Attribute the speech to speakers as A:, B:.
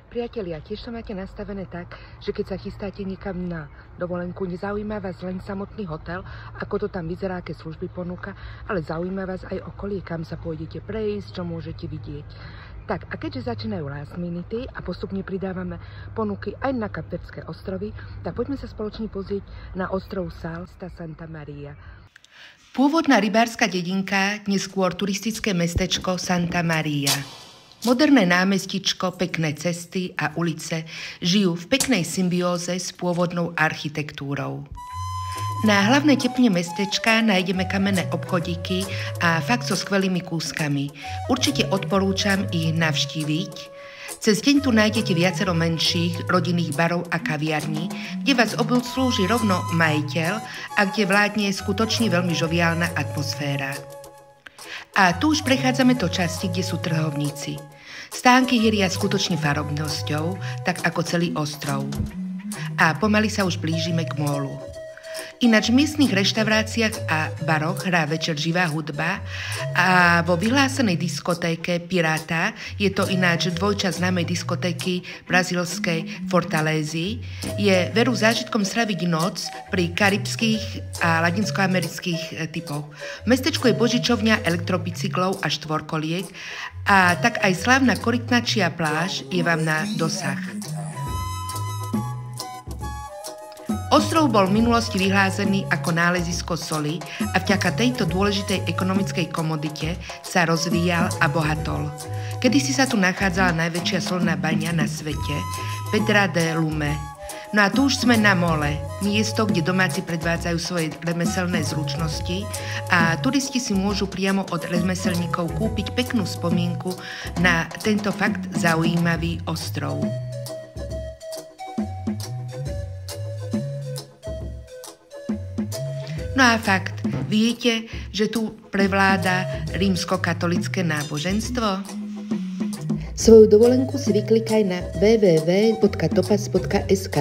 A: Priatelia, tiež to máte nastavené tak, že keď sa chystáte niekam na dovolenku, nezaujíma vás len samotný hotel, ako to tam vyzerá, aké služby ponúka, ale zaujíma vás aj okolie, kam sa pôjdete prejsť, čo môžete vidieť. Tak, a keďže začínajú last minute a postupne pridávame ponuky aj na Kapverdské ostrovy, tak poďme sa spoločne pozrieť na ostrov Salta Santa Maria.
B: Pôvodná rybárska dedinka, neskôr turistické mestečko Santa Maria. Moderné námestičko, pekné cesty a ulice žijú v peknej symbióze s pôvodnou architektúrou. Na hlavnej tepne mestečka nájdeme kamenné obchodíky a fakt so skvelými kúskami. Určite odporúčam ich navštíviť. Cez deň tu nájdete viacero menších rodinných barov a kaviarní, kde vás obslúži rovno majiteľ a kde vládne skutočne veľmi žoviálna atmosféra. A tu už prechádzame do časti, kde sú trhovníci. Stánky hýria skutočne farobnosťou, tak ako celý ostrov. A pomaly sa už blížime k mólu. Ináč v miestnych reštauráciách a baroch hrá večer živá hudba a vo vyhlásenej diskotéke Pirata, je to ináč dvojčasť známej diskotéky brazílskej Fortaleza, je veru zážitkom straviť noc pri karibských a latinskoamerických typoch. V mestečku je božičovňa elektrobicyklov a štvorkoliek a tak aj slávna korytnačia pláž je vám na dosah. Ostrov bol v minulosti vyhlásený ako nálezisko soli a vďaka tejto dôležitej ekonomickej komodite sa rozvíjal a bohatol. Kedysi sa tu nachádzala najväčšia solná baňa na svete, Pedra de Lume. No a tu už sme na mole, miesto, kde domáci predvádzajú svoje remeselné zručnosti a turisti si môžu priamo od remeselníkov kúpiť peknú spomienku na tento fakt zaujímavý ostrov. No a fakt, viete, že tu prevláda rímskokatolické náboženstvo?
A: Svoju dovolenku si vyklikaj na www.topas.sk.